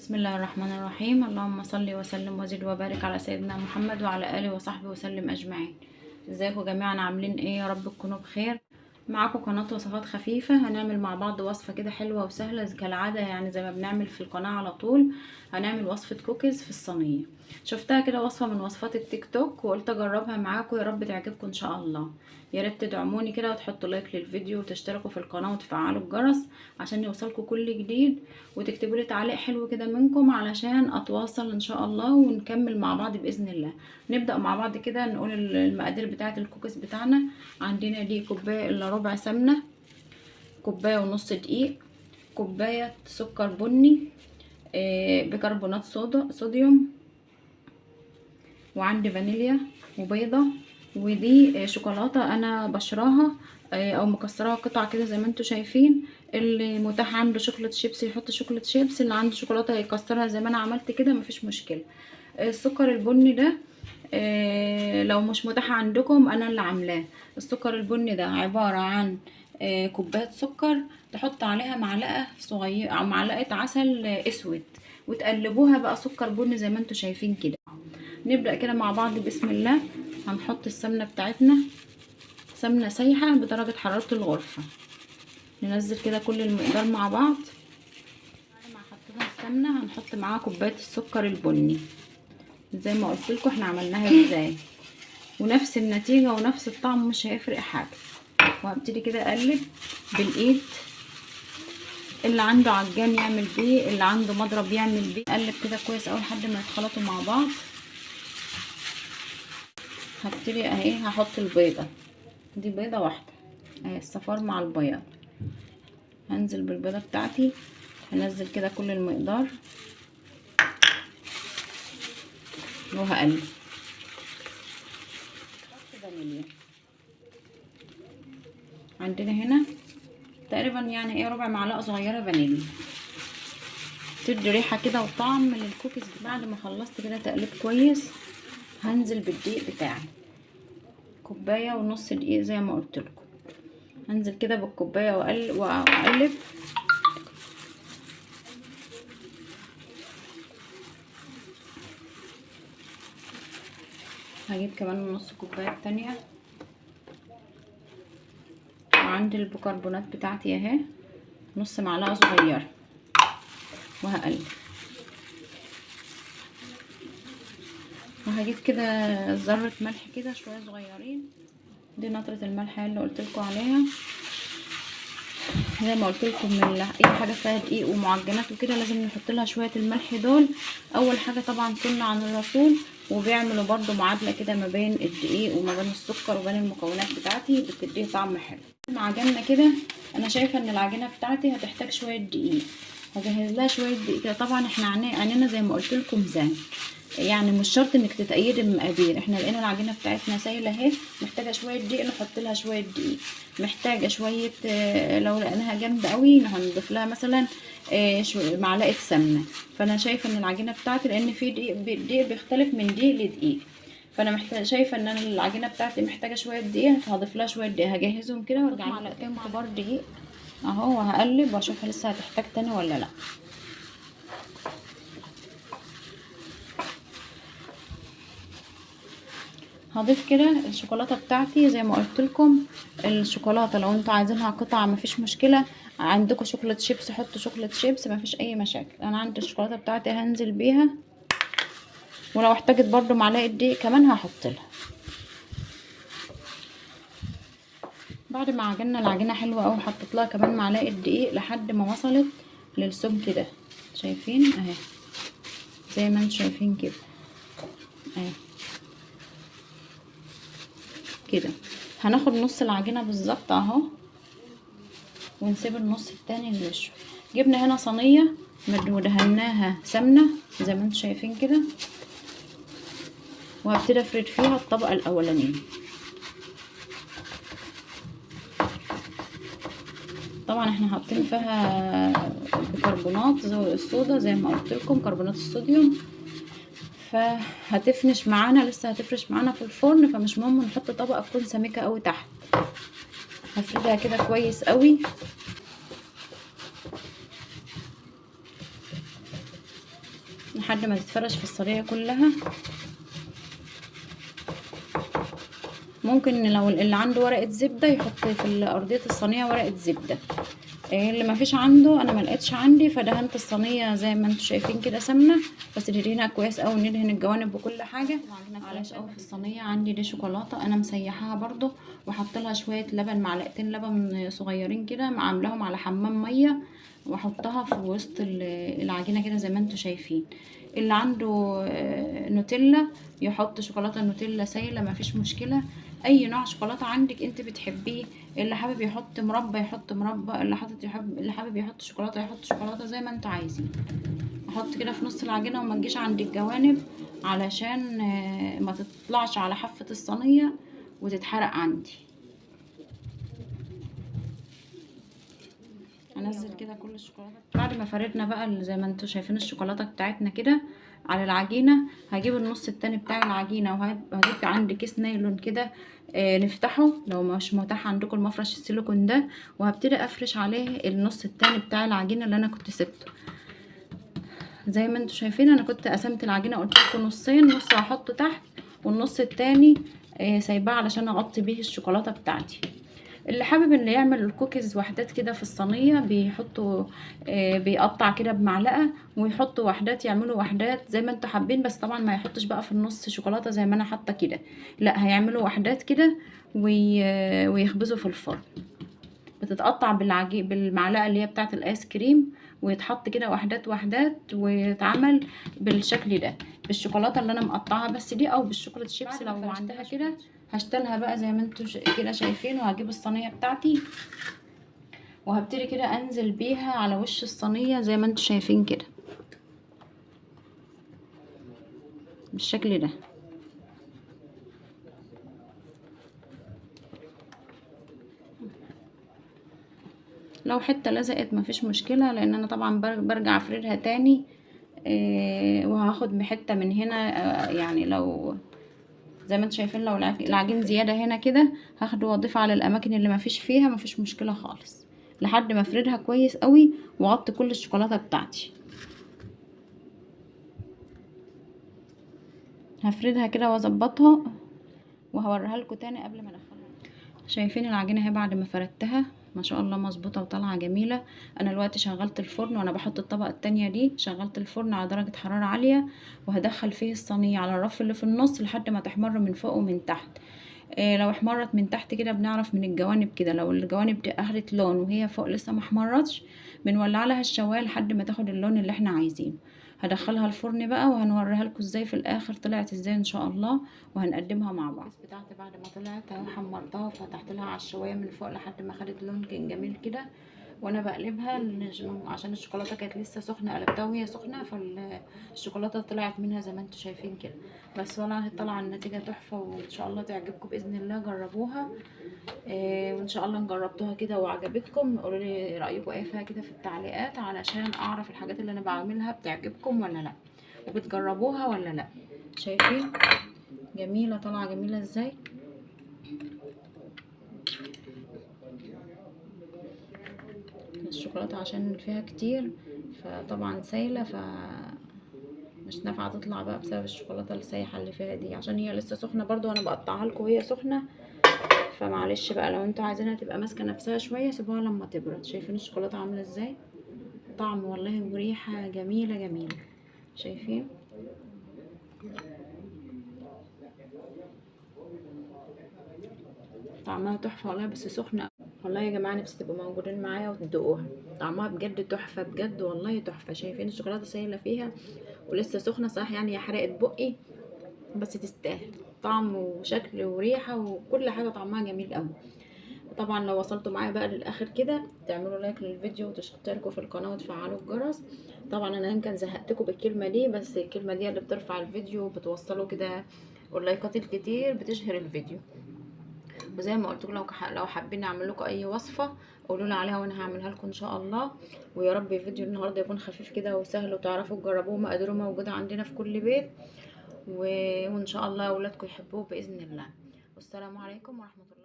بسم الله الرحمن الرحيم. اللهم صل وسلم وزد وبارك على سيدنا محمد وعلى آله وصحبه وسلم أجمعين. ازيكم جميعا، عاملين ايه؟ يا رب تكونوا بخير. معاكم قناة وصفات خفيفة. هنعمل مع بعض وصفة كده حلوة وسهلة كالعادة، يعني زي ما بنعمل في القناة على طول. هنعمل وصفة كوكيز في الصينية. شفتها كده وصفة من وصفات التيك توك وقلت اجربها معاكم، يا رب تعجبكم ان شاء الله. يا ريت تدعموني كده وتحطوا لايك للفيديو وتشتركوا في القناة وتفعلوا الجرس عشان يوصلكم كل جديد، وتكتبوا لي تعليق حلو كده منكم علشان اتواصل ان شاء الله ونكمل مع بعض باذن الله. نبدا مع بعض كده نقول المقادير بتاعه الكوكيز بتاعنا. عندنا دي كوبايه الا ربع سمنه، كوبايه ونص دقيق، كوبايه سكر بني، بيكربونات صوديوم، وعندي فانيليا وبيضه، ودي شوكولاته انا بشراها او مكسراها قطع كده زي ما انتم شايفين. اللي متاح عنده شوكولاته شيبسي يحط شوكولاته شيبسي، اللي عنده شوكولاته يكسرها زي ما انا عملت كده، مفيش مشكله. السكر البني ده لو مش متاح عندكم انا اللي عاملاه. السكر البني ده عباره عن كوبايه سكر، تحط عليها معلقه صغيره او معلقه عسل اسود، وتقلبوها بقى سكر بني زي ما انتم شايفين كده. نبدأ كده مع بعض. بسم الله. هنحط السمنة بتاعتنا، سمنة سايحة بدرجة حرارة الغرفة. ننزل كده كل المقدار مع بعض. بعد ما حطينا السمنة هنحط معاها كوباية السكر البني زي ما قلت لكم احنا عملناها ازاي، ونفس النتيجة ونفس الطعم، مش هيفرق حاجة. وهبتدي كده اقلب بالايد، اللي عنده عجان يعمل بيه، اللي عنده مضرب يعمل بيه. اقلب كده كويس اوي لحد ما يتخلطوا مع بعض. هبتدي اهي هحط البيضة، دي بيضة واحدة اهي، الصفار مع البياض. هنزل بالبيضة بتاعتي، هنزل كده كل المقدار وهقلب. فانيليا عندنا هنا تقريبا يعني ايه ربع معلقة صغيرة فانيليا، تدي ريحة كده وطعم للكوكيز. بعد ما خلصت كده تقليب كويس هنزل بالدقيق بتاعي، كوباية ونص دقيق زي ما قلت لكم. هنزل كده بالكوباية واقلب. هجيب كمان نص كوباية تانية، وعندي البيكربونات بتاعتي اهي نص معلقة صغيرة، وهقلب. وهجيب كده ذرة ملح كده شوية صغيرين، دي نطرة الملح اللي قلت لكم عليها. زي ما قلت لكم من اي حاجه فيها دقيق ومعجنات وكده لازم نحط لها شويه الملح دول. اول حاجه طبعا سنه عن الرسول، وبيعملوا برضو معادله كده ما بين الدقيق وما بين السكر وبين المكونات بتاعتي، بتديه طعم حلو. عجننا كده، انا شايفه ان العجينه بتاعتي هتحتاج شويه دقيق، هجهز لها شويه دقيق كده. طبعا احنا عينينا زي ما قلت لكم ميزان، يعني مش شرط انك تتأيدي بمقادير. احنا لقينا العجينه بتاعتنا سايله اهي، محتاجه شويه دقيق نحط لها شويه دقيق، محتاجه شويه لو لقيناها جامده قوي هنضيف لها مثلا معلقه سمنه. فانا شايفه ان العجينه بتاعتي، لان في دقيق بيختلف من دقيق لدقيق، فانا شايفه ان انا العجينه بتاعتي محتاجه شويه دقيق، فهضيف لها شويه دقيق. هجهزهم كده وارجع معلقتين كبار دقيق اهو، وهقلب واشوفها لسه هتحتاج تاني ولا لا. هضيف كده الشوكولاته بتاعتي زي ما قلت لكم. الشوكولاته لو انتوا عايزينها قطع مفيش مشكله، عندكم شوكولاته شيبس حطوا شوكولاته شيبس، مفيش اي مشاكل. انا عندي الشوكولاته بتاعتي هنزل بيها، ولو احتاجت برضو معلقه دقيق كمان هحط لها. بعد ما عجننا العجينه حلوه قوي حطيت لها كمان معلقه دقيق لحد ما وصلت للسمك ده، شايفين اهي زي ما انتم شايفين كده اهي كده. هناخد نص العجينه بالظبط اهو، ونسيب النص التاني للشوي. جبنا هنا صينيه ودهناها سمنه زي ما انتم شايفين كده، وهبتدي افرد فيها الطبقه الاولانيه. طبعا احنا حاطين فيها بيكربونات الصودا زي ما قلت لكم، كربونات الصوديوم، فهتفنش معانا، لسه هتفرش معانا في الفرن، فمش مهم نحط طبقه تكون سميكه قوي تحت. هفردها كده كويس قوي. لحد ما تتفرش في الصينيه كلها. ممكن لو اللي عنده ورقه زبده يحط في ارضيه الصينيه ورقه زبده. اللي ما فيش عنده، انا ما لقيتش عندي، فدهنت الصينيه زي ما انتم شايفين كده سمنه، بس ندهنها كويس قوي، ندهن الجوانب وكل حاجه. معلش قوي في الصينيه عندي دي شوكولاته انا مسيحاها برضو، وحط لها شويه لبن، معلقتين لبن صغيرين كده، عاملاهم على حمام ميه، واحطها في وسط العجينه كده زي ما انتم شايفين. اللي عنده نوتيلا يحط شوكولاته نوتيلا سايله، ما فيش مشكله. اي نوع شوكولاته عندك انت بتحبيه، اللي حابب يحط مربى يحط مربى، اللي حابب يحط شوكولاته يحط شوكولاته زي ما انتوا عايزين. احط كده في نص العجينه وما تجيش عند الجوانب، علشان ما تطلعش على حافه الصينيه وتتحرق عندي. انزل كده كل الشوكولاته بعد ما فردنا بقى زي ما انتوا شايفين الشوكولاته بتاعتنا كده على العجينه. هجيب النص التاني بتاع العجينه، وهجيب عندي كيس نايلون كده، نفتحه لو مش متاح عندكم المفرش السيليكون ده، وهبتدي افرش عليه النص التاني بتاع العجينه اللي انا كنت سبته. زي ما انتوا شايفين انا كنت قسمت العجينه، قلت لكم نصين، نص هحطه تحت والنص التاني سايباه علشان اغطي بيه الشوكولاته بتاعتي. اللي حابب اللي يعمل الكوكيز وحدات كده في الصينيه بيحطوا بيقطع كده بمعلقه ويحطوا وحدات، يعملوا وحدات زي ما انتوا حابين، بس طبعا ما يحطش بقى في النص شوكولاته زي ما انا حاطه كده، لا هيعملوا وحدات كده ويخبزوا في الفرن. بتتقطع بالمعلقه اللي هي بتاعه الايس كريم، ويتحط كده وحدات وحدات، ويتعمل بالشكل ده بالشوكولاته اللي انا مقطعها بس دي، او بالشوكولاته شيبس لو عندها كده. هشتلها بقى زي ما انتوا كده شايفين، وهجيب الصينيه بتاعتي وهبتدي كده انزل بيها على وش الصينيه زي ما انتوا شايفين كده بالشكل ده. لو حته لزقت مفيش مشكله، لان انا طبعا برجع افردها تاني، وهاخد حته من هنا، يعني لو زي ما انتم شايفين لو العجين زياده هنا كده هاخده واضيفه على الاماكن اللي مفيش فيها، مفيش مشكله خالص، لحد ما افردها كويس قوي واغطي كل الشوكولاته بتاعتي. هفردها كده واظبطها وهوريها لكم تاني قبل ما ادخلها. شايفين العجينه اهي بعد ما فردتها ما شاء الله مظبوطه وطالعه جميله. انا دلوقتي شغلت الفرن، وانا بحط الطبقه التانية دي شغلت الفرن على درجه حراره عاليه، وهدخل فيه الصينيه على الرف اللي في النص لحد ما تحمر من فوق ومن تحت. لو احمرت من تحت كده بنعرف من الجوانب كده، لو الجوانب دي اخدت لون وهي فوق لسه ما احمرتش، بنولع لها الشوايه لحد ما تاخد اللون اللي احنا عايزينه. هدخلها الفرن بقى وهنوريها لكم ازاي في الاخر طلعت ازاي ان شاء الله، وهنقدمها مع بعض. بتاعتي بعد ما طلعت اهو حمرتها وفتحت لها على الشوايه من فوق لحد ما خدت لون كان جميل كده، وانا بقلبها عشان الشوكولاته كانت لسه سخنه، قلبتها وهي سخنه فالشوكولاته طلعت منها زي ما انتم شايفين كده. بس والله طلع النتيجه تحفه، وان شاء الله تعجبكم باذن الله. جربوها وان شاء الله جربتوها كده وعجبتكم، قولوا لي رايكم ايه فيها كده في التعليقات، علشان اعرف الحاجات اللي انا بعملها بتعجبكم ولا لا، وبتجربوها ولا لا. شايفين جميله طالعه جميله ازاي. الشوكولاته عشان فيها كتير فطبعا سايله، مش نافعه تطلع بقى بسبب الشوكولاته السايحه اللي فيها دي، عشان هي لسه سخنه برضو وانا بقطعها لكم وهي سخنه. فمعلش بقى لو انتوا عايزينها تبقى ماسكه نفسها شويه سيبوها لما تبرد. شايفين الشوكولاته عامله ازاي، طعم والله وريحه جميله جميله. شايفين طعمها تحفه والله، بس سخنه والله يا جماعه. نفسي تبقوا موجودين معايا وتدوقوها، طعمها بجد تحفه بجد والله تحفه. شايفين الشوكولاته سايله فيها ولسه سخنه صح، يعني هي حرقت بقي بس تستاهل، طعم وشكل وريحه وكل حاجه طعمها جميل قوي. طبعا لو وصلتوا معايا بقى للاخر كده تعملوا لايك للفيديو وتشتركوا في القناه وتفعلوا الجرس. طبعا انا يمكن زهقتكم بالكلمه دي، بس الكلمه دي اللي بترفع الفيديو وبتوصله كده، واللايكات الكتير بتشهر الفيديو. وزي ما قلت لكم لو حابين اعمل لكم اي وصفه قولوا لي عليها وانا هعملها لكم ان شاء الله. ويا رب الفيديو النهارده يكون خفيف كده وسهل وتعرفوا تجربوه، مقاديره موجوده عندنا في كل بيت، وان شاء الله اولادكم يحبوه باذن الله. والسلام عليكم ورحمه الله.